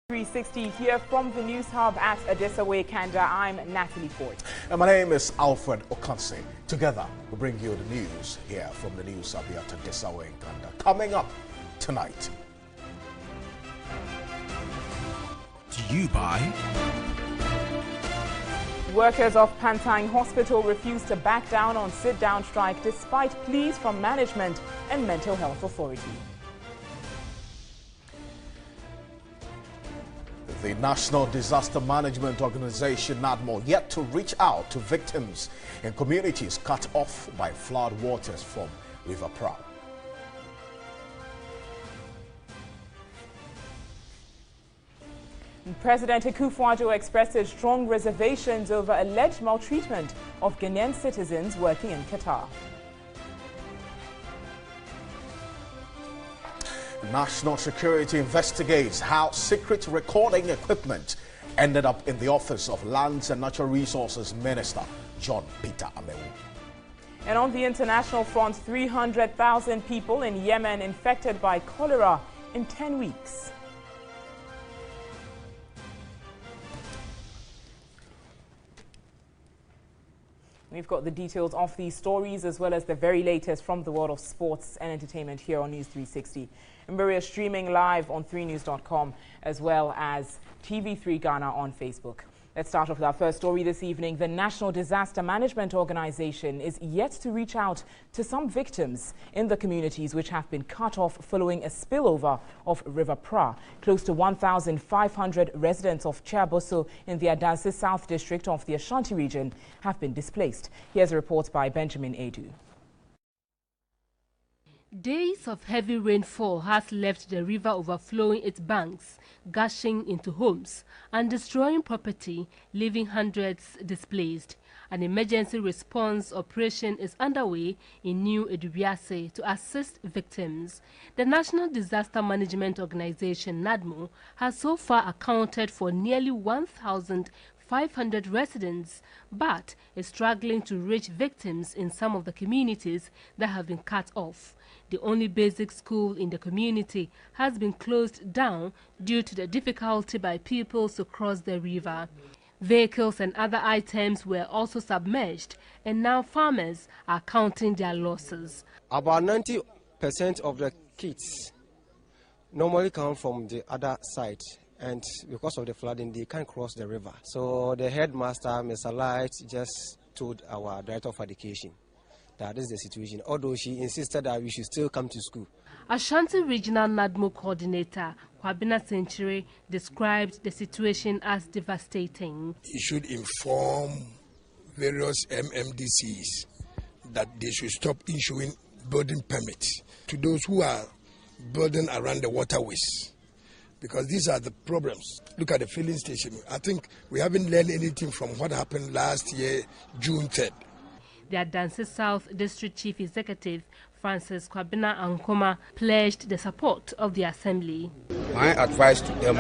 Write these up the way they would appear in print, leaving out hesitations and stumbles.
360 here from the News Hub at Asiedu-Dartey. I'm Natalie Ford. And my name is Alfred Okansi. Together, we bring you the news here from the News Hub at Asiedu-Dartey. Coming up tonight. Do you buy? Workers of Pantang Hospital refuse to back down on sit-down strike despite pleas from management and mental health authority. The National Disaster Management Organization, NADMO, yet to reach out to victims in communities cut off by flood waters from River Pra. President Akufo-Addo expressed his strong reservations over alleged maltreatment of Ghanaian citizens working in Qatar. National Security investigates how secret recording equipment ended up in the office of Lands and Natural Resources Minister John Peter Amewu. And on the international front, 300,000 people in Yemen infected by cholera in 10 weeks. We've got the details of these stories as well as the very latest from the world of sports and entertainment here on News 360. And we're streaming live on 3news.com as well as TV3 Ghana on Facebook. Let's start off with our first story this evening. The National Disaster Management Organization is yet to reach out to some victims in the communities which have been cut off following a spillover of River Pra. Close to 1,500 residents of Chiaboso in the Adansi South District of the Ashanti region have been displaced. Here's a report by Benjamin Edu. Days of heavy rainfall has left the river overflowing its banks, gushing into homes and destroying property, leaving hundreds displaced. An emergency response operation is underway in New Edubiase to assist victims. The National Disaster Management Organization, NADMO, has so far accounted for nearly 1,500 residents, but is struggling to reach victims in some of the communities that have been cut off. The only basic school in the community has been closed down due to the difficulty by people to cross the river. Vehicles and other items were also submerged, and now farmers are counting their losses. About 90% of the kids normally come from the other side, and because of the flooding, they can't cross the river. So the headmaster, Mr. Light, just told our director of education that is the situation, although she insisted that we should still come to school. Ashanti Regional NADMO Coordinator Kwabena Century described the situation as devastating. He should inform various MMDCs that they should stop issuing building permits to those who are building around the waterways, because these are the problems. Look at the filling station. I think we haven't learned anything from what happened last year, June 3rd. The Adansi South District Chief Executive, Francis Kwabena Ankoma, pledged the support of the Assembly. My advice to them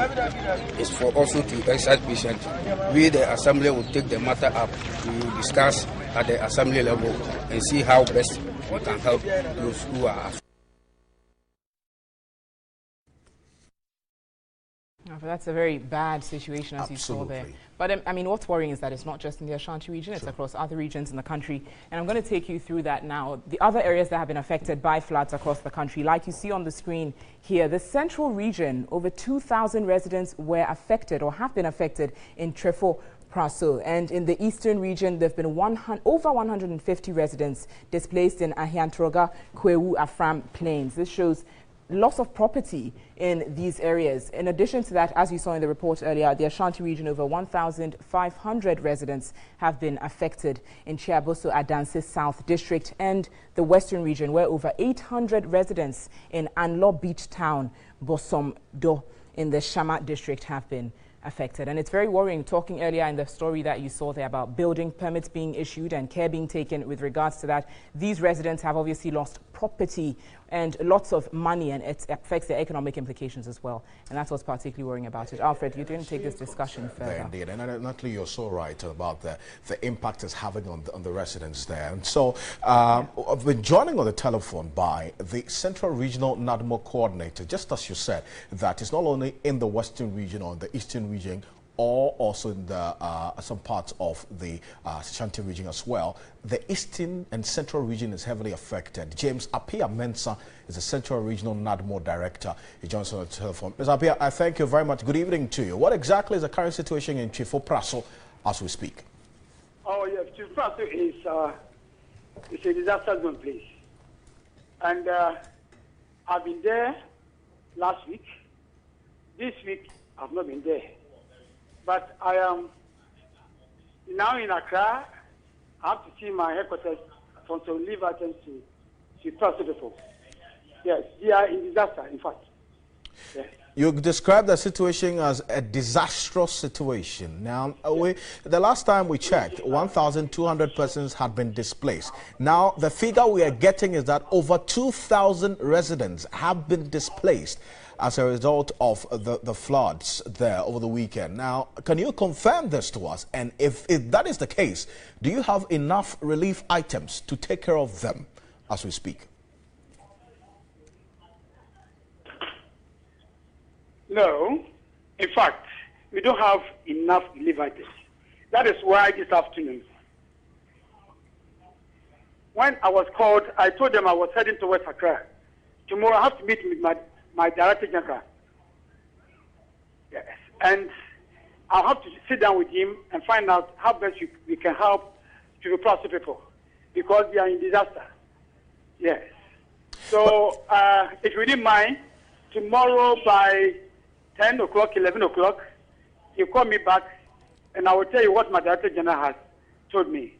is for also to exercise patience. We, the Assembly, will take the matter up. We will discuss at the Assembly level and see how best we can help those who are affected. That's a very bad situation, as Absolutely. you saw there. But I mean, what's worrying is that it's not just in the Ashanti region, it's across other regions in the country. And I'm going to take you through that now. The other areas that have been affected by floods across the country, like you see on the screen here, the central region, over 2,000 residents were affected or have been affected in Trefo Praso. And in the eastern region, there have been over 150 residents displaced in Ahiantroga, Kwewu, Afram plains. This shows loss of property in these areas. In addition to that, as you saw in the report earlier, the Ashanti region, over 1,500 residents have been affected in Chiaboso Adansi South District, and the western region, where over 800 residents in Anlo Beach Town, Bosom Do, in the Shama District have been affected. And it's very worrying, talking earlier in the story that you saw there about building permits being issued and care being taken with regards to that. These residents have obviously lost property and lots of money, and it affects their economic implications as well. And that's what's particularly worrying about it. Alfred, you didn't take this discussion further. Indeed, and Natalie, you're so right about the impact it's having on the residents there. And so I've been joining on the telephone by the Central Regional NADMO coordinator, just as you said, that it's not only in the Western region or the Eastern region, or also in the some parts of the Ashanti region as well. The Eastern and Central region is heavily affected. James Apia Mensah is the Central Regional NADMO Director. He joins us on the telephone. Ms. Apia, I thank you very much. Good evening to you. What exactly is the current situation in Chifo Praso as we speak? Oh, yes, Chifo Praso is a disaster zone place. And I've been there last week. This week, I've not been there. But I am now in Accra. I have to see my headquarters from some leave items to Praso before. Yes, they are in disaster, in fact. Yes. You described the situation as a disastrous situation. Now, the last time we checked, 1,200 persons had been displaced. Now, the figure we are getting is that over 2,000 residents have been displaced as a result of the floods there over the weekend. Now, can you confirm this to us? And if that is the case, do you have enough relief items to take care of them as we speak? No. In fact, we don't have enough relief items. That is why this afternoon, when I was called, I told them I was heading towards Accra. Tomorrow I have to meet with my Director General. Yes. And I'll have to sit down with him and find out how best we can help to the Praso people, because they are in disaster. Yes. So if you didn't mind, tomorrow by 10 o'clock, 11 o'clock, you call me back and I will tell you what my Director General has told me.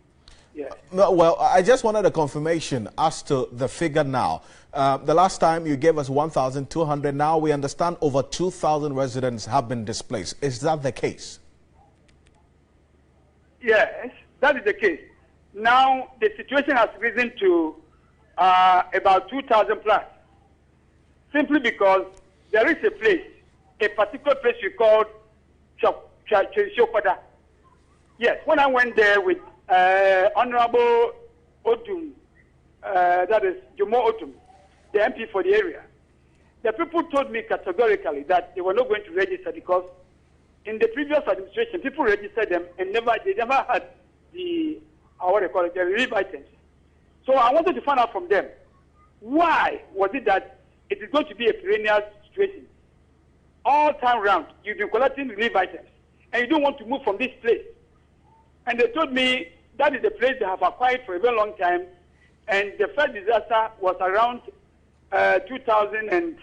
Yes. No, well, I just wanted a confirmation as to the figure now. The last time you gave us 1,200. Now we understand over 2,000 residents have been displaced. Is that the case? Yes, that is the case. Now the situation has risen to about 2,000 plus. Simply because there is a particular place we called Shokwada. Yes, when I went there with Honorable Otum, that is Jomo Otum, the MP for the area, the people told me categorically that they were not going to register because in the previous administration, people registered them and they never had the relief items. So I wanted to find out from them, why was it that it is going to be a perennial situation? All time round, you've been collecting relief items and you don't want to move from this place. And they told me that is the place they have acquired for a very long time. And the first disaster was around 2010.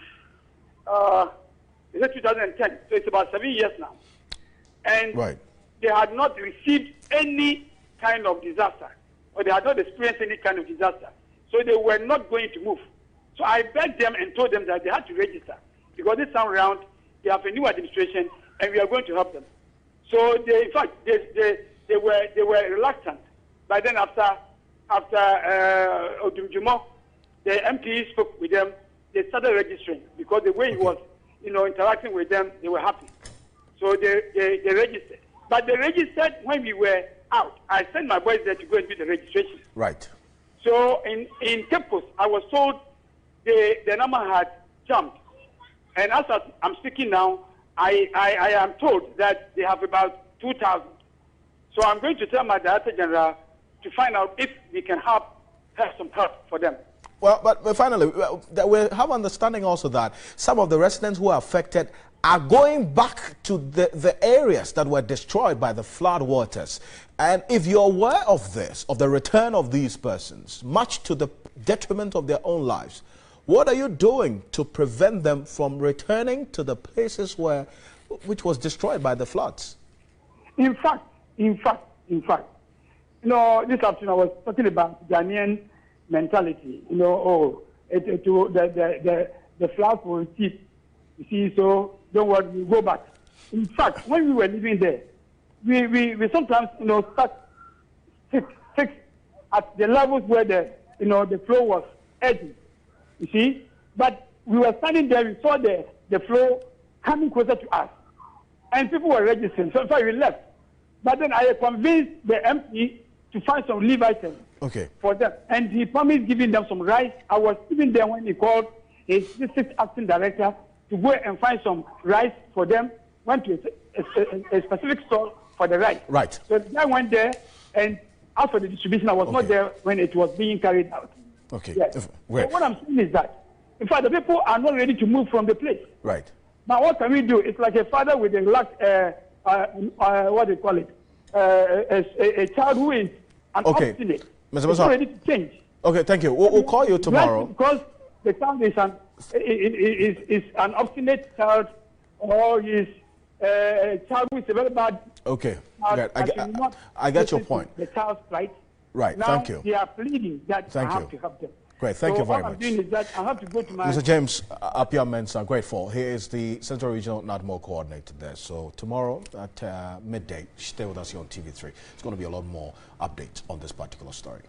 So it's about 7 years now. And right. They had not received any kind of disaster, or they had not experienced any kind of disaster. So they were not going to move. So I begged them and told them that they had to register, because this time around they have a new administration and we are going to help them. So they, in fact, they were reluctant. But then after Odumjumo, the MP spoke with them, they started registering, because the way he was, interacting with them, they were happy. So they registered. But they registered when we were out. I sent my boys there to go and do the registration. Right. So in Cape Coast, I was told the number had jumped. And as I'm speaking now, I am told that they have about 2,000. So I'm going to tell my Director General to find out if we can have some help for them. Well, but finally, we have understanding also that some of the residents who are affected are going back to the areas that were destroyed by the flood waters. And if you're aware of this, of the return of these persons, much to the detriment of their own lives, what are you doing to prevent them from returning to the places which was destroyed by the floods? In fact, this afternoon I was talking about Ghanaian mentality. The floods will keep. You see, so don't worry, we go back. In fact, when we were living there, we sometimes, start six at the levels where the flow was edging. You see? But we were standing there, we saw the flow coming closer to us. And people were registering, so we left. But then I convinced the MP to find some leave items for them. And he promised giving them some rice. I was even there when he called his district acting director to go and find some rice for them. Went to a specific store for the rice. Right. So the guy went there, and as for the distribution, I was not there when it was being carried out. Okay. Yes. So what I'm saying is that, in fact, the people are not ready to move from the place. Right. Now, what can we do? It's like a father with a what do you call it? A child who is an obstinate. Mr. He's not ready to change. Okay, thank you. We'll call you tomorrow. Because the child is an obstinate child, or is a child who is a very bad. Okay. I get your point. The child's plight. Right. Now, thank you. They are pleading that I have to help them. Great, thank you very much. What I'm doing is that I have to go to my... Mr. James Appiah Mensah, grateful. He is the Central Regional NADMO coordinator there. So tomorrow at midday, stay with us here on TV3. It's going to be a lot more updates on this particular story.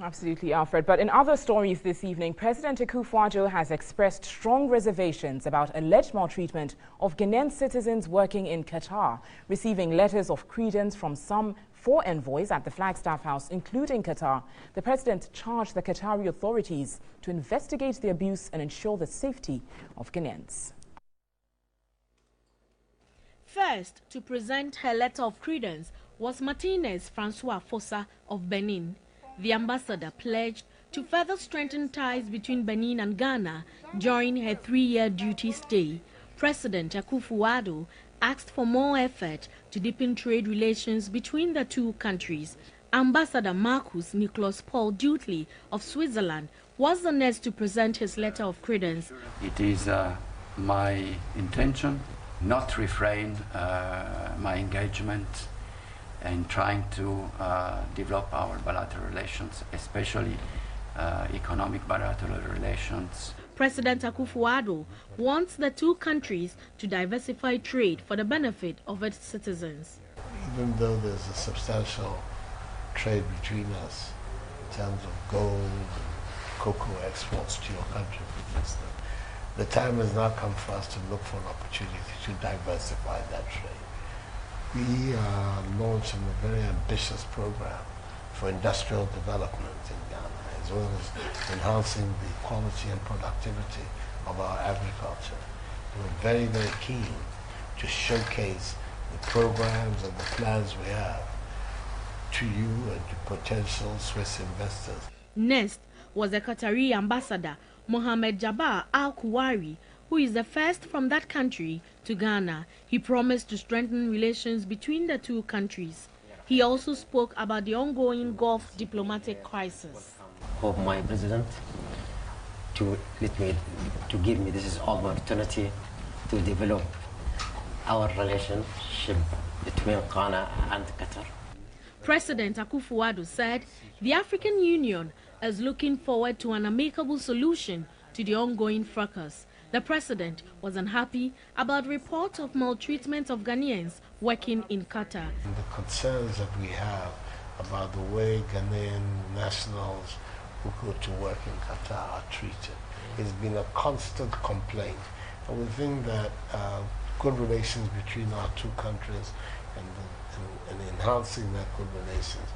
Absolutely, Alfred. But in other stories this evening, President Akufo-Addo has expressed strong reservations about alleged maltreatment of Ghanaian citizens working in Qatar, receiving letters of credence from some 4 envoys at the Flagstaff House, including Qatar. The president charged the Qatari authorities to investigate the abuse and ensure the safety of Ghanaians. First to present her letter of credence was Martinez Francois Fossa of Benin. The ambassador pledged to further strengthen ties between Benin and Ghana during her 3-year duty stay. President Akufo-Addo asked for more effort to deepen trade relations between the two countries. Ambassador Marcus Nicholas Paul Duttley of Switzerland was the next to present his letter of credence. It is my intention not to refrain my engagement in trying to develop our bilateral relations, especially economic bilateral relations. President Akufo-Addo wants the two countries to diversify trade for the benefit of its citizens. Even though there's a substantial trade between us in terms of gold and cocoa exports to your country, for instance, the time has now come for us to look for an opportunity to diversify that trade. We are launching a very ambitious program for industrial development in Ghana, as well as enhancing the quality and productivity of our agriculture. We're very, very keen to showcase the programs and the plans we have to you and to potential Swiss investors. Next was the Qatari ambassador, Mohamed Jabbar Al-Kuwari, who is the first from that country to Ghana. He promised to strengthen relations between the two countries. He also spoke about the ongoing Gulf diplomatic crisis. Hope my president to give me this opportunity to develop our relationship between Ghana and Qatar. President Akufo-Addo said the African Union is looking forward to an amicable solution to the ongoing fracas. The president was unhappy about reports of maltreatment of Ghanaians working in Qatar. The concerns that we have about the way Ghanaian nationals who go to work in Qatar are treated has been a constant complaint. And we think that good relations between our two countries and enhancing that good relations,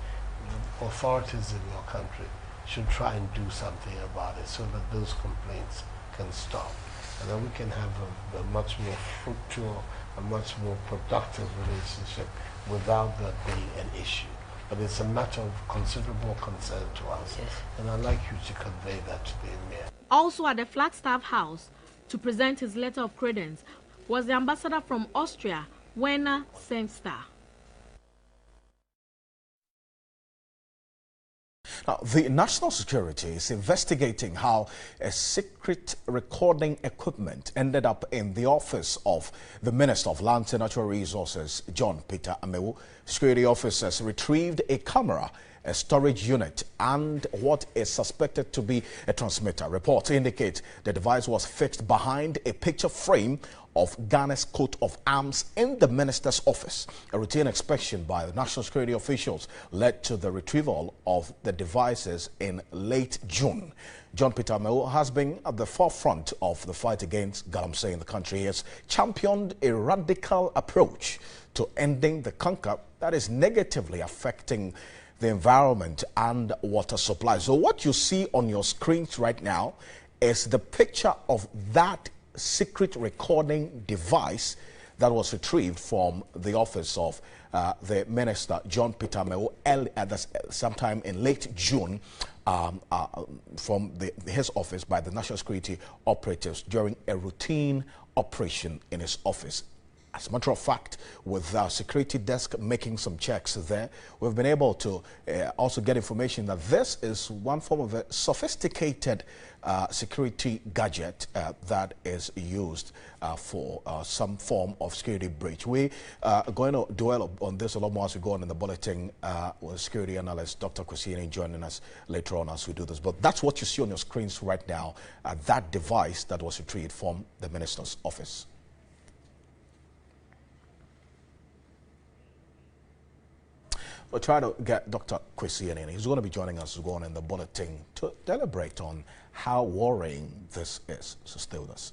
the authorities in your country should try and do something about it so that those complaints can stop. And then we can have a much more fruitful, a much more productive relationship without that being an issue. But it's a matter of considerable concern to us. Yes. And I'd like you to convey that to the Emir. Also at the Flagstaff House to present his letter of credence was the ambassador from Austria, Werner Sengster. The National Security is investigating how a secret recording equipment ended up in the office of the Minister of Lands and Natural Resources, John Peter Amewu. Security officers retrieved a camera, a storage unit, and what is suspected to be a transmitter. Reports indicate the device was fixed behind a picture frame of Ghana's coat of arms in the minister's office. A routine inspection by the national security officials led to the retrieval of the devices in late June. John Peter Amewu has been at the forefront of the fight against galamsey in the country. He has championed a radical approach to ending the conquer that is negatively affecting the environment and water supply. So what you see on your screens right now is the picture of that secret recording device that was retrieved from the office of the Minister John Peter Amewu sometime in late June from his office by the National Security operatives during a routine operation in his office. As a matter of fact, with our security desk making some checks there, we've been able to also get information that this is one form of a sophisticated security gadget that is used for some form of security breach. We are going to dwell on this a lot more as we go on in the bulletin with security analyst Dr. Kwesi joining us later on as we do this. But that's what you see on your screens right now, that device that was retrieved from the minister's office. We'll try to get Dr. Kwesi in. He's going to be joining us going in the bulletin to deliberate on how worrying this is. So stay with us.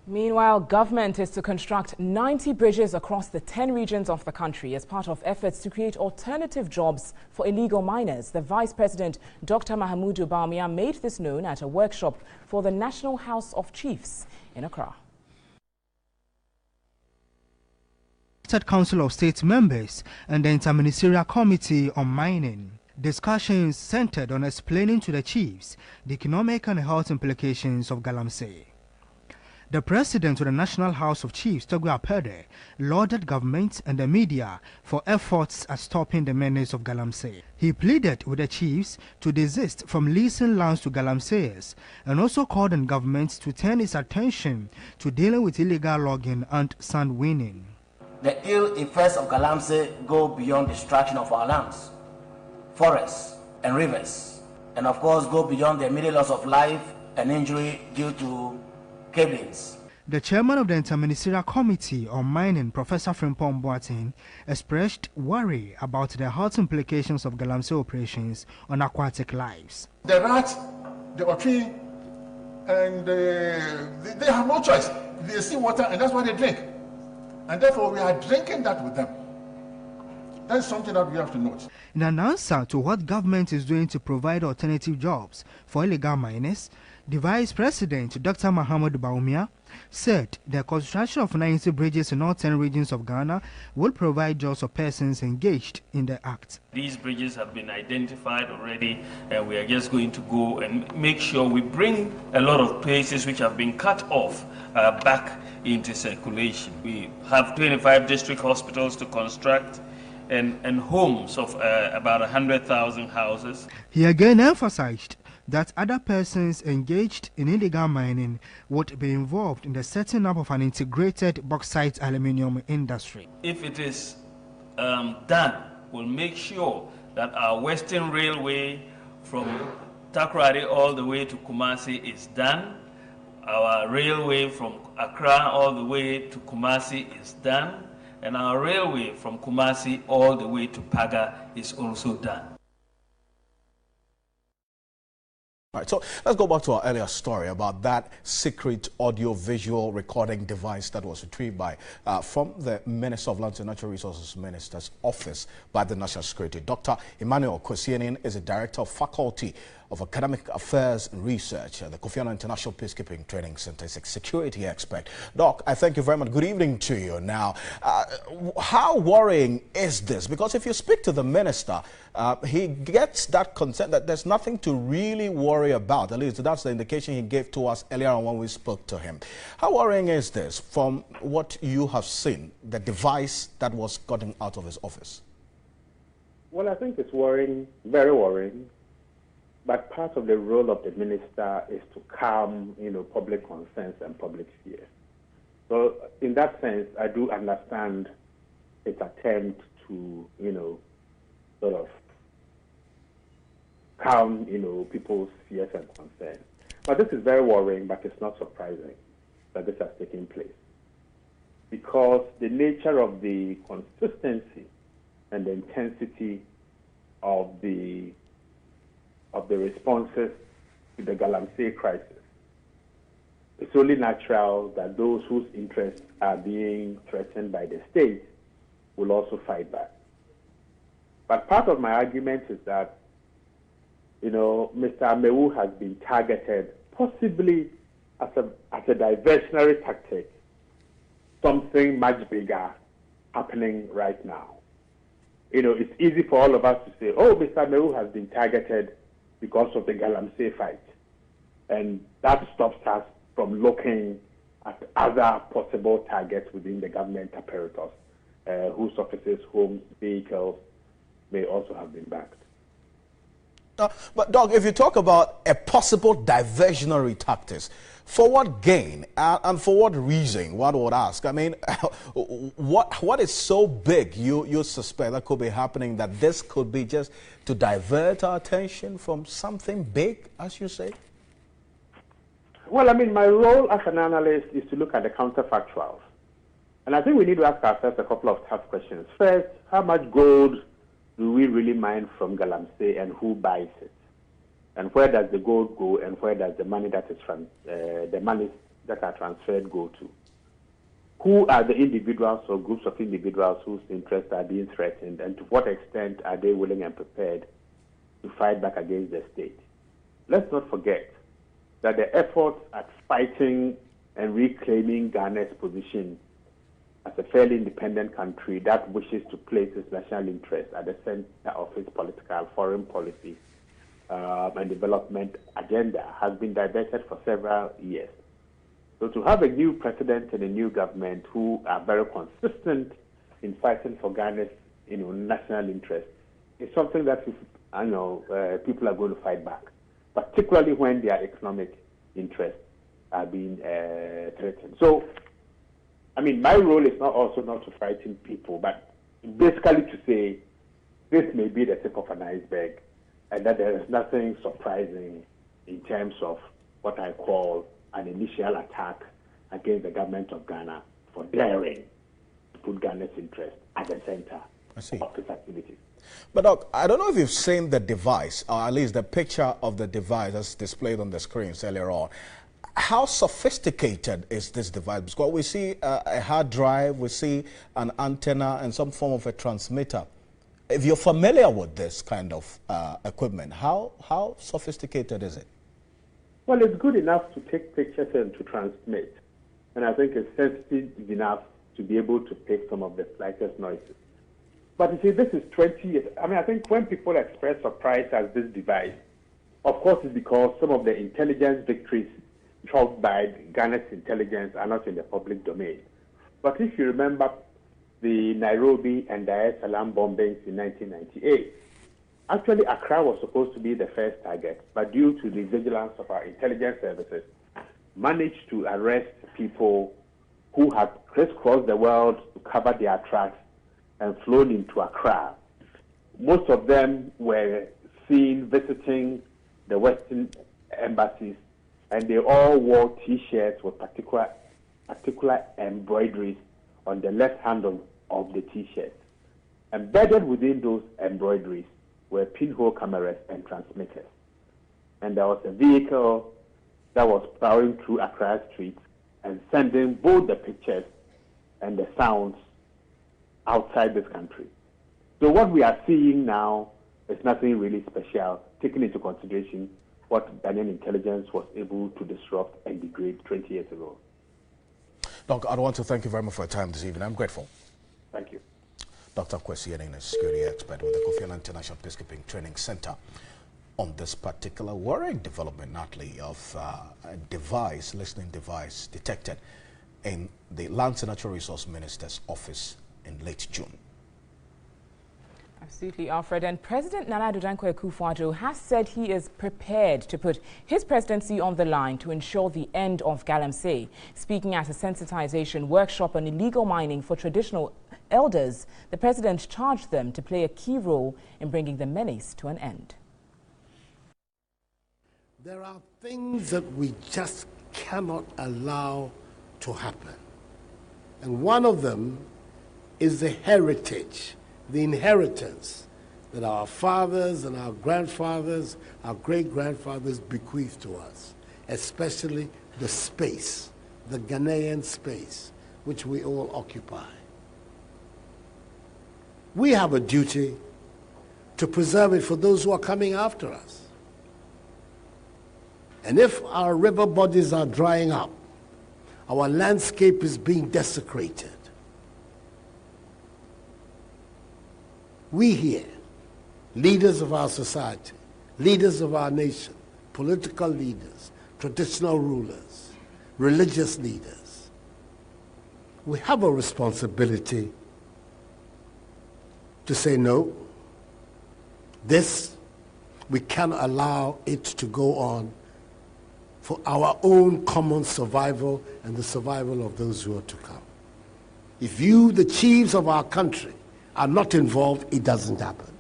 Meanwhile, government is to construct 90 bridges across the 10 regions of the country as part of efforts to create alternative jobs for illegal miners. The Vice President, Dr. Mahamudu Bawumia, made this known at a workshop for the National House of Chiefs in Accra. Council of State members and the Interministerial Committee on Mining. Discussions centered on explaining to the chiefs the economic and health implications of galamsey. The President of the National House of Chiefs, Togo Apede, lauded government and the media for efforts at stopping the menace of galamsey. He pleaded with the chiefs to desist from leasing lands to galamseyers and also called on government to turn its attention to dealing with illegal logging and sand winning. The ill effects of galamsey go beyond destruction of our lands, forests, and rivers, and of course go beyond the immediate loss of life and injury due to cablings. The chairman of the Interministerial Committee on Mining, Professor Frimpong Boateng, expressed worry about the health implications of galamsey operations on aquatic lives. The rats, the otri, and they have no choice. They see water and that's what they drink. And therefore, we are drinking that with them. That's something that we have to note. In an answer to what government is doing to provide alternative jobs for illegal miners, the Vice President, Dr. Mahamudu Bawumia, said the construction of 90 bridges in all 10 regions of Ghana will provide jobs for persons engaged in the act. These bridges have been identified already, and we are just going to go and make sure we bring a lot of places which have been cut off back into circulation. We have 25 district hospitals to construct and homes of about 100,000 houses. He again emphasized that other persons engaged in illegal mining would be involved in the setting up of an integrated bauxite aluminium industry. If it is done, we'll make sure that our Western Railway from Takoradi all the way to Kumasi is done. Our railway from Accra all the way to Kumasi is done. And our railway from Kumasi all the way to Paga is also done. All right, so let's go back to our earlier story about that secret audio-visual recording device that was retrieved by from the Minister of Lands and Natural Resources Minister's office by the National Security. Dr. Emmanuel Kwesi is the Director of Faculty of Academic Affairs and Research at the Kofi Annan International Peacekeeping Training Center. Is a security expert. Doc, I thank you very much. Good evening to you. Now, how worrying is this? Because if you speak to the minister, he gets that consent that there's nothing to really worry about. At least that's the indication he gave to us earlier on when we spoke to him. How worrying is this from what you have seen, the device that was gotten out of his office? Well, I think it's worrying, very worrying. But part of the role of the minister is to calm, public concerns and public fears. So in that sense, I do understand its attempt to, sort of calm, people's fears and concerns. But this is very worrying, but it's not surprising that this has taken place. Because the nature of the consistency and the intensity of the responses to the Galamsey crisis, it's only natural that those whose interests are being threatened by the state will also fight back. But part of my argument is that, Mr. Amewu has been targeted possibly as a diversionary tactic, something much bigger happening right now. It's easy for all of us to say, oh, Mr. Amewu has been targeted because of the Galamsey fight. And that stops us from looking at other possible targets within the government apparatus, whose offices, homes, vehicles may also have been backed. But, Doc, if you talk about a possible diversionary tactics, for what gain and for what reason, one would ask? I mean, what is so big you suspect that could be happening that this could be just to divert our attention from something big, as you say? Well, I mean, my role as an analyst is to look at the counterfactuals. And I think we need to ask ourselves a couple of tough questions. First, how much gold do we really mine from Galamsey and who buys it? And where does the gold go and where does the money that is the monies that are transferred go to? Who are the individuals or groups of individuals whose interests are being threatened, and to what extent are they willing and prepared to fight back against the state? Let's not forget that the efforts at fighting and reclaiming Ghana's position as a fairly independent country that wishes to place its national interest at the center of its political, foreign policy and development agenda has been diverted for several years. So to have a new president and a new government who are very consistent in fighting for Ghana's national interest is something that people are going to fight back, particularly when their economic interests are being threatened. So, I mean, my role is not to frighten people, but basically to say this may be the tip of an iceberg and that there is nothing surprising in terms of what I call an initial attack against the government of Ghana for daring to put Ghana's interest at the center of its activities. But Doc, I don't know if you've seen the device, or at least the picture of the device that's displayed on the screens earlier on. How sophisticated is this device? Because we see a hard drive, we see an antenna and some form of a transmitter. If you're familiar with this kind of equipment, how sophisticated is it? Well, it's good enough to take pictures and to transmit. And I think it's sensitive enough to be able to pick some of the slightest noises. But you see, this is 20 years. I mean, I think when people express surprise at this device, of course it's because some of the intelligence victories chalked by Ghana's intelligence are not in the public domain. But if you remember the Nairobi and Dar es Salaam bombings in 1998, actually Accra was supposed to be the first target, but due to the vigilance of our intelligence services, managed to arrest people who had crisscrossed the world to cover their tracks and flown into Accra. Most of them were seen visiting the Western embassies, and they all wore T-shirts with particular embroideries on the left hand of the T-shirts. Embedded within those embroideries were pinhole cameras and transmitters. And there was a vehicle that was plowing through Accra streets and sending both the pictures and the sounds outside this country. So what we are seeing now is nothing really special, taking into consideration what Ghanaian intelligence was able to disrupt and degrade 20 years ago. Doc, I want to thank you very much for your time this evening. I'm grateful. Thank you. Dr. Kwesi Yenin, a security expert with the Kofi Annan International Peacekeeping Training Center, on this particular worrying development, Natalie, of a device, listening device, detected in the Lands and Natural Resource Minister's office in late June. Absolutely, Alfred. And President Nana Addo Dankwa Akufo-Addo has said he is prepared to put his presidency on the line to ensure the end of galamsey. Speaking at a sensitization workshop on illegal mining for traditional elders, the president charged them to play a key role in bringing the menace to an end. There are things that we just cannot allow to happen. And one of them is the heritage, the inheritance that our fathers and our grandfathers, our great-grandfathers bequeathed to us, especially the space, the Ghanaian space, which we all occupy. We have a duty to preserve it for those who are coming after us. And if our river bodies are drying up, our landscape is being desecrated, we here, leaders of our society, leaders of our nation, political leaders, traditional rulers, religious leaders, we have a responsibility to say no. This, we cannot allow it to go on for our own common survival and the survival of those who are to come. If you, the chiefs of our country, are not involved, it doesn't happen.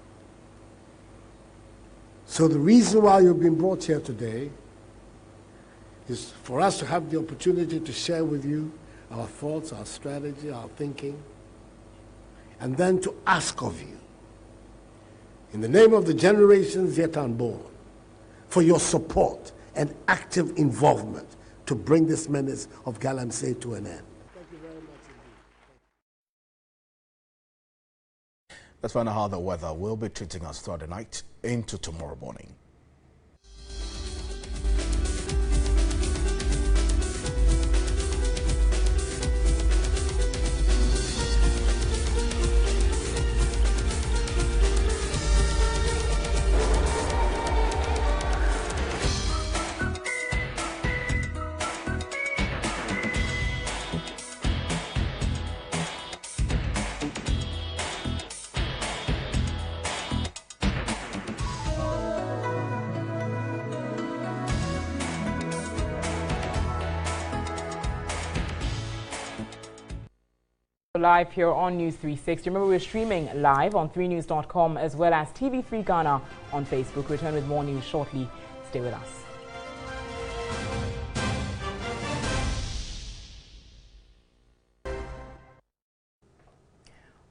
So the reason why you've been brought here today is for us to have the opportunity to share with you our thoughts, our strategy, our thinking, and then to ask of you, in the name of the generations yet unborn, for your support and active involvement to bring this menace of galamsey to an end. Thank you very much indeed. Let's find out how the weather will be treating us throughout the night into tomorrow morning. Live here on News 360. Remember, we're streaming live on 3news.com as well as TV3 Ghana on Facebook. Return with more news shortly. Stay with us.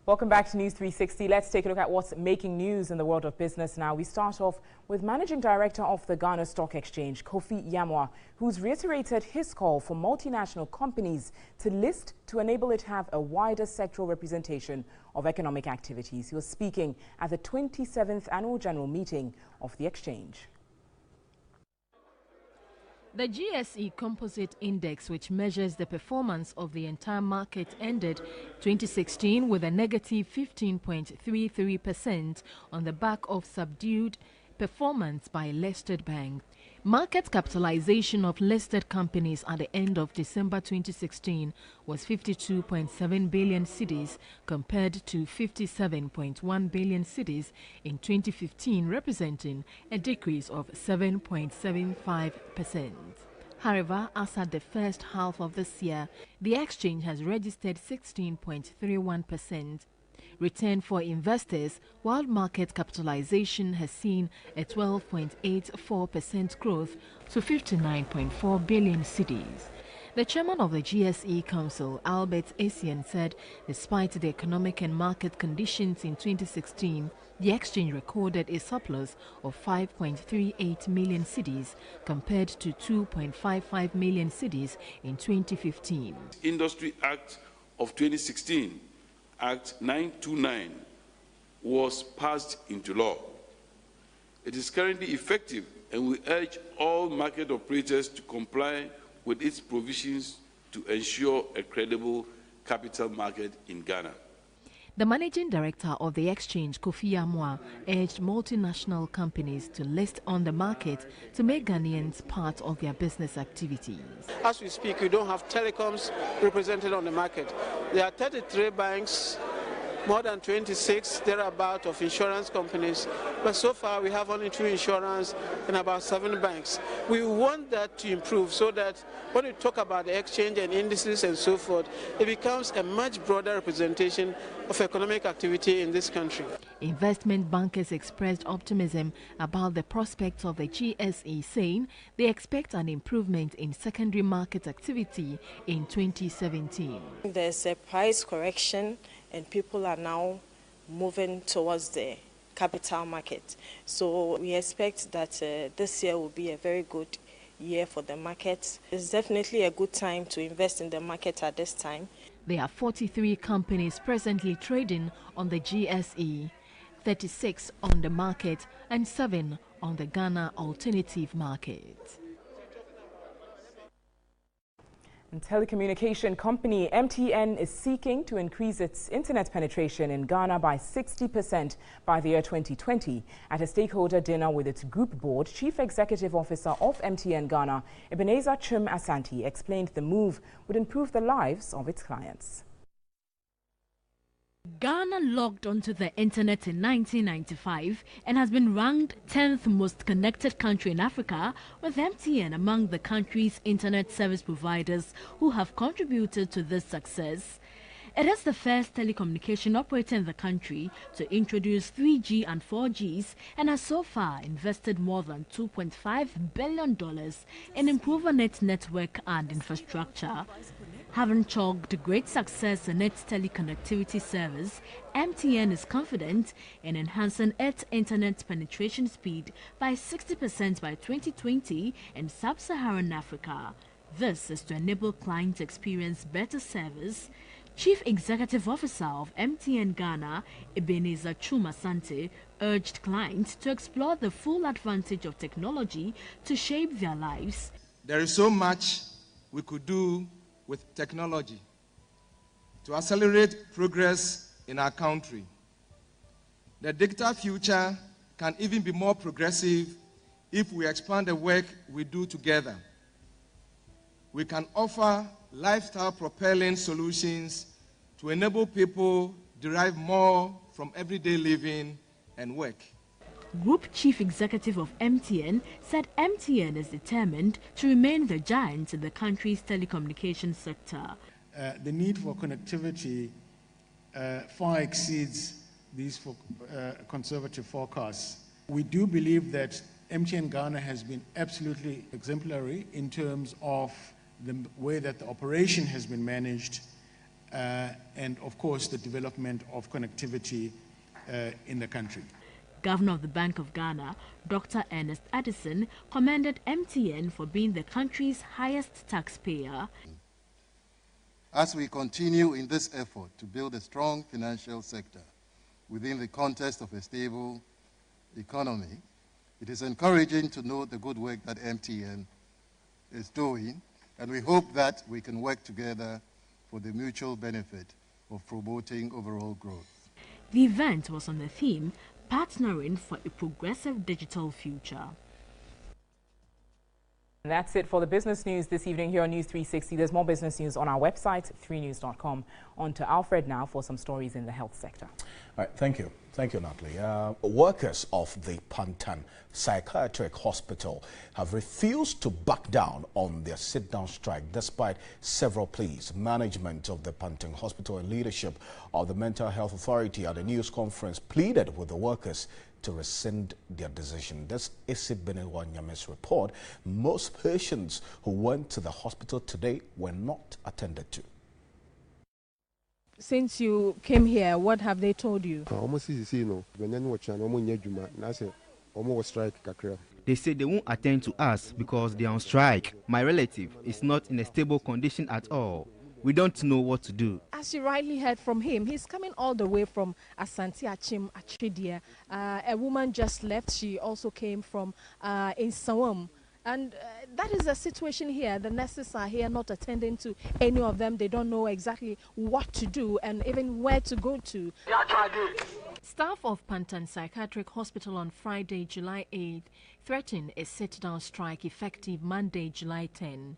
Welcome back to News 360. Let's take a look at what's making news in the world of business now. We start off with Managing Director of the Ghana Stock Exchange, Kofi Yamwa, who's reiterated his call for multinational companies to list to enable it to have a wider sectoral representation of economic activities. He was speaking at the 27th Annual General Meeting of the Exchange. The GSE Composite Index, which measures the performance of the entire market, ended 2016 with a negative 15.33% on the back of subdued performance by listed banks. Market capitalization of listed companies at the end of December 2016 was 52.7 billion cedis compared to 57.1 billion cedis in 2015, representing a decrease of 7.75%. However, as at the first half of this year, the exchange has registered 16.31% return for investors, while market capitalization has seen a 12.84% growth to 59.4 billion cedis. The chairman of the GSE Council, Albert Essien, said despite the economic and market conditions in 2016, the exchange recorded a surplus of 5.38 million cedis compared to 2.55 million cedis in 2015. Industry Act of 2016, Act 929, was passed into law. It is currently effective, and we urge all market operators to comply with its provisions to ensure a credible capital market in Ghana. The managing director of the exchange, Kofi Yamwa, urged multinational companies to list on the market to make Ghanaians part of their business activities. As we speak, we don't have telecoms represented on the market. There are 33 banks more than 26 thereabout of insurance companies, but so far we have only 2 insurance and about 7 banks. We want that to improve so that when we talk about the exchange and indices and so forth, it becomes a much broader representation of economic activity in this country. Investment bankers expressed optimism about the prospects of the GSE, saying they expect an improvement in secondary market activity in 2017. There's a price correction and people are now moving towards the capital market. So we expect that this year will be a very good year for the market. It's definitely a good time to invest in the market at this time. There are 43 companies presently trading on the GSE, 36 on the market and 7 on the Ghana Alternative Market. And telecommunication company MTN is seeking to increase its internet penetration in Ghana by 60% by the year 2020. At a stakeholder dinner with its group board, Chief Executive Officer of MTN Ghana, Ebenezer Chim Asante, explained the move would improve the lives of its clients. Ghana logged onto the internet in 1995 and has been ranked 10th most connected country in Africa, with MTN among the country's internet service providers who have contributed to this success. It is the first telecommunication operator in the country to introduce 3G and 4Gs and has so far invested more than $2.5 billion in improving its network and infrastructure. Having chalked great success in its teleconnectivity service, MTN is confident in enhancing its internet penetration speed by 60% by 2020 in sub-Saharan Africa. This is to enable clients to experience better service. Chief Executive Officer of MTN Ghana, Ebenezer Chim Asante, urged clients to explore the full advantage of technology to shape their lives. There is so much we could do with technology to accelerate progress in our country. The digital future can even be more progressive if we expand the work we do together. We can offer lifestyle-propelling solutions to enable people derive more from everyday living and work. Group Chief Executive of MTN said MTN is determined to remain the giant in the country's telecommunications sector. The need for connectivity far exceeds these conservative forecasts. We do believe that MTN Ghana has been absolutely exemplary in terms of the way that the operation has been managed and, of course, the development of connectivity in the country. Governor of the Bank of Ghana, Dr. Ernest Addison, commended MTN for being the country's highest taxpayer. As we continue in this effort to build a strong financial sector within the context of a stable economy, it is encouraging to note the good work that MTN is doing, and we hope that we can work together for the mutual benefit of promoting overall growth. The event was on the theme, Partnering for a Progressive Digital Future. And that's it for the business news this evening here on News 360. There's more business news on our website, 3news.com. On to Alfred now for some stories in the health sector. All right, thank you. Thank you, Natalie. Workers of the Pantan Psychiatric Hospital have refused to back down on their sit-down strike despite several pleas. Management of the Pantan Hospital and leadership of the Mental Health Authority at a news conference pleaded with the workers to rescind their decision. This is Asiedu-Dartey's report. Most patients who went to the hospital today were not attended to. Since you came here, what have they told you? They say they won't attend to us because they are on strike. My relative is not in a stable condition at all. We don't know what to do. As you rightly heard from him, he's coming all the way from Asante Achidia. A woman just left. She also came from in Sawam. And that is the situation here. The nurses are here not attending to any of them. They don't know exactly what to do and even where to go to. Staff of Pantan Psychiatric Hospital on Friday, July 8th, threatened a sit-down strike effective Monday, July 10.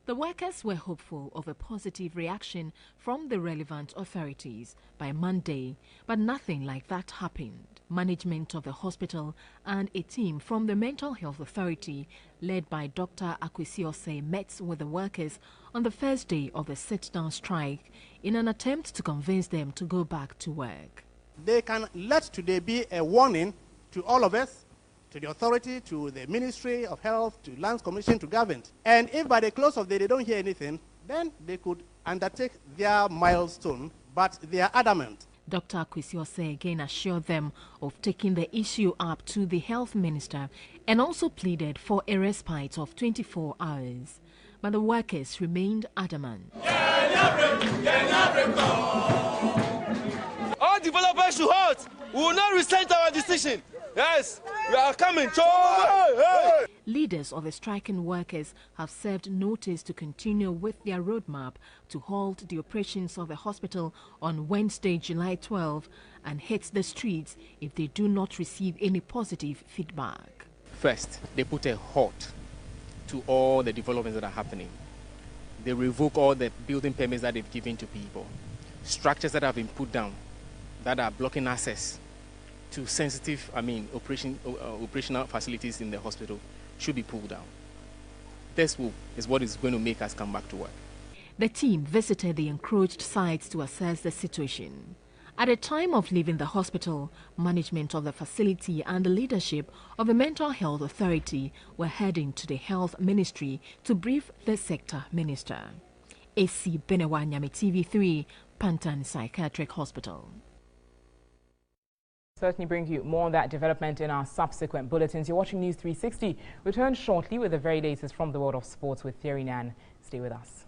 The workers were hopeful of a positive reaction from the relevant authorities by Monday, but nothing like that happened. Management of the hospital and a team from the Mental Health Authority, led by Dr. Akwesi met with the workers on the first day of the sit-down strike in an attempt to convince them to go back to work. They can let today be a warning to all of us, to the authority, to the Ministry of Health, to Lands Commission, to government. And if by the close of the day they don't hear anything, then they could undertake their milestone, but they are adamant. Dr. Akwesi again assured them of taking the issue up to the Health Minister and also pleaded for a respite of 24 hours. But the workers remained adamant. All developers should halt. We will not rescind our decision. Yes, we are coming. Leaders of the striking workers have served notice to continue with their roadmap to halt the operations of the hospital on Wednesday, July 12, and hit the streets if they do not receive any positive feedback. First, they put a halt to all the developments that are happening. They revoke all the building permits that they've given to people. Structures that have been put down that are blocking access to sensitive, operational facilities in the hospital should be pulled down. This is what is going to make us come back to work. The team visited the encroached sites to assess the situation. At the time of leaving the hospital, management of the facility and the leadership of the Mental Health Authority were heading to the Health Ministry to brief the sector minister. AC Benewa Nyame TV3, Pantan Psychiatric Hospital. Certainly bring you more on that development in our subsequent bulletins. You're watching News 360. Return shortly with the very latest from the world of sports with Thierry Nan. Stay with us.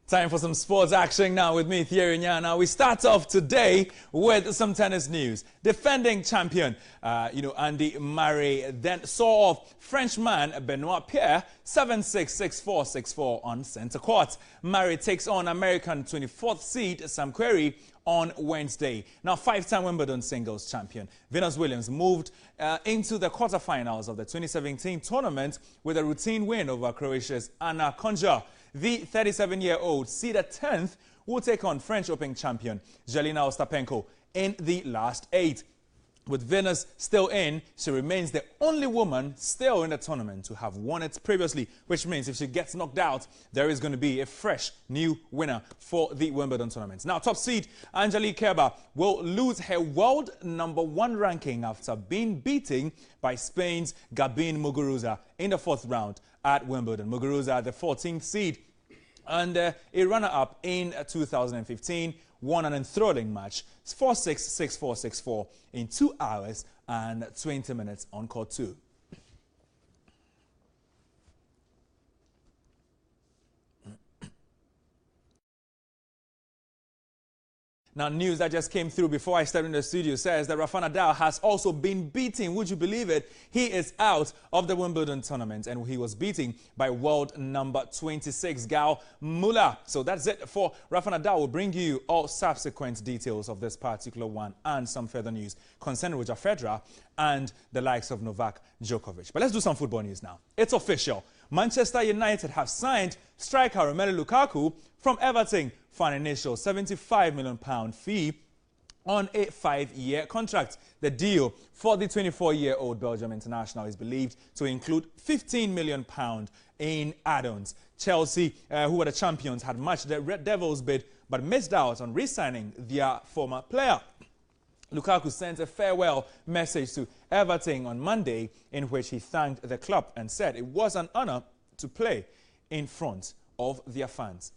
Time for some sports action now with me, Thierry Nyan. Now, we start off today with some tennis news. Defending champion, Andy Murray then saw off Frenchman Benoit Paire 7-6, 6-4, 6-4 on center court. Murray takes on American 24th seed Sam Querrey on Wednesday. Now, five-time Wimbledon singles champion Venus Williams moved into the quarterfinals of the 2017 tournament with a routine win over Croatia's Anna Konja. The 37-year-old seeded 10th will take on French Open champion Jelena Ostapenko in the last 8. With Venus still in, she remains the only woman still in the tournament to have won it previously, which means if she gets knocked out, there is going to be a fresh new winner for the Wimbledon tournament. Now, top seed Angelique Kerber will lose her world #1 ranking after being beaten by Spain's Gabin Muguruza in the 4th round at Wimbledon. Muguruza, the 14th seed and a runner-up in 2015, won an enthralling match 4-6, 6-4, 6-4 in 2 hours and 20 minutes on court 2. Now, news that just came through before I stepped in the studio says that Rafa Nadal has also been beaten. Would you believe it? He is out of the Wimbledon tournament, and he was beaten by world #26, Gao Muller. So that's it for Rafa Nadal. We'll bring you all subsequent details of this particular one and some further news concerning Roger Federer and the likes of Novak Djokovic. But let's do some football news now. It's official. Manchester United have signed striker Romelu Lukaku from Everton for an initial £75 million fee on a 5-year contract. The deal for the 24-year-old Belgium international is believed to include £15 million in add-ons. Chelsea, who were the champions, had matched the Red Devils bid but missed out on re-signing their former player. Lukaku sent a farewell message to Everton on Monday in which he thanked the club and said it was an honor to play in front of their fans.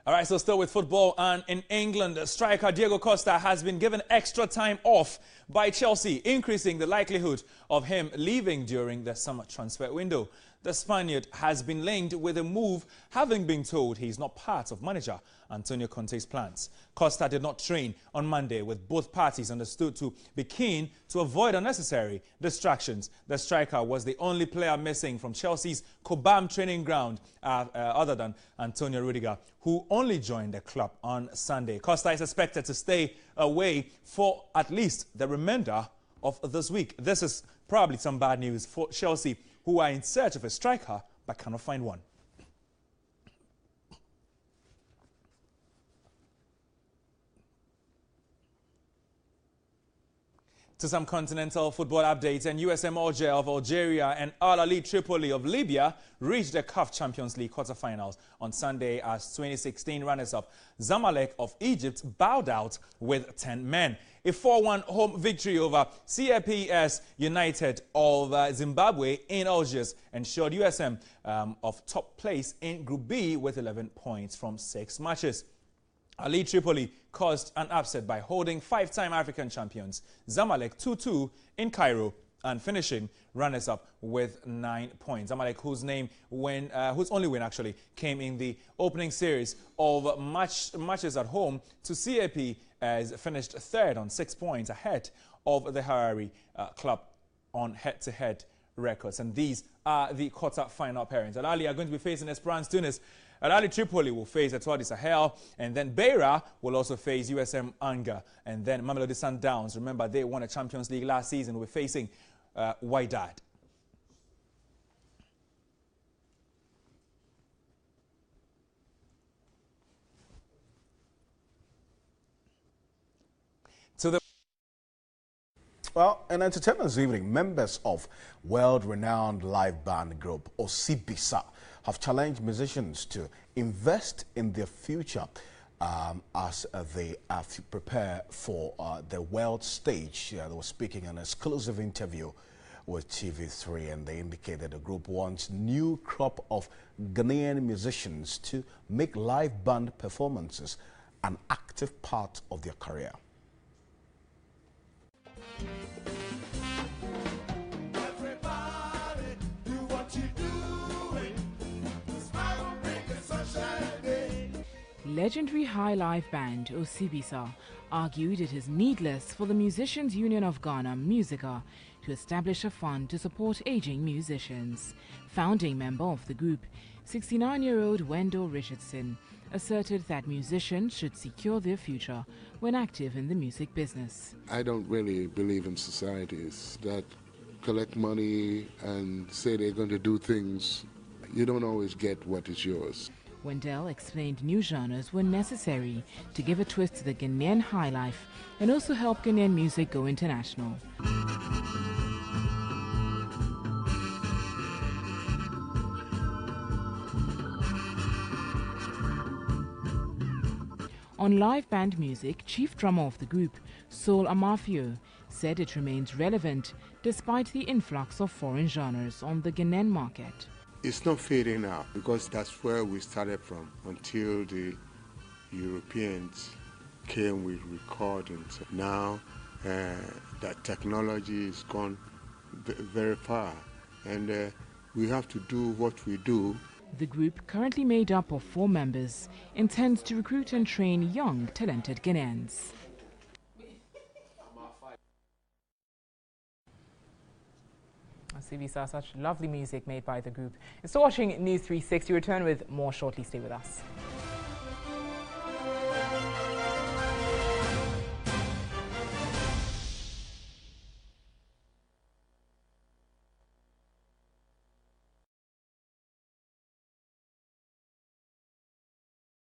All right, so still with football, and in England, striker Diego Costa has been given extra time off by Chelsea, increasing the likelihood of him leaving during the summer transfer window. The Spaniard has been linked with a move, having been told he's not part of manager Antonio Conte's plans. Costa did not train on Monday, with both parties understood to be keen to avoid unnecessary distractions. The striker was the only player missing from Chelsea's Cobham training ground other than Antonio Rudiger, who only joined the club on Sunday. Costa is expected to stay away for at least the remainder of this week. This is probably some bad news for Chelsea, who are in search of a striker but cannot find one. To some continental football updates, and USM Alger of Algeria and Al Ahly Tripoli of Libya reached the CAF Champions League quarterfinals on Sunday as 2016 runners-up Zamalek of Egypt bowed out with 10 men. A 4-1 home victory over CAPS United of Zimbabwe in Algiers ensured USM of top place in Group B with 11 points from 6 matches. Ali Tripoli caused an upset by holding 5-time African champions Zamalek 2-2 in Cairo and finishing runners-up with 9 points. Zamalek, whose only win actually came in the opening series of matches at home to CAP, as finished third on 6 points ahead of the Harare club on head-to-head records. And these are the quarter-final pairings. Al Ahly are going to be facing Esperance Tunis. Al Ahly Tripoli will face Etoile Sahel, and then Beira will also face USM Anga, and then Mamelodi Sundowns. Remember, they won a Champions League last season. We're facing Wydad. Well, in entertainment evening, members of world-renowned live band group Osibisa have challenged musicians to invest in their future as they prepare for the world stage. They were speaking in an exclusive interview with TV3, and they indicated the group wants new crop of Ghanaian musicians to make live band performances an active part of their career. Legendary high life band Osibisa argued it is needless for the Musicians Union of Ghana, Musica, to establish a fund to support aging musicians. Founding member of the group, 69-year-old Wendell Richardson, asserted that musicians should secure their future when active in the music business. I don't really believe in societies that collect money and say they're going to do things. You don't always get what is yours. Wendell explained new genres were necessary to give a twist to the Ghanaian high life and also help Ghanaian music go international. On live band music, chief drummer of the group, Sol Amafio, said it remains relevant despite the influx of foreign genres on the Ghanaian market. It's not fading out because that's where we started from until the Europeans came with recordings. Now that technology has gone very far, and we have to do what we do. The group, currently made up of 4 members, intends to recruit and train young, talented Ghanaians. Osibisa, such lovely music made by the group. You're still watching News 360. Return with more shortly. Stay with us.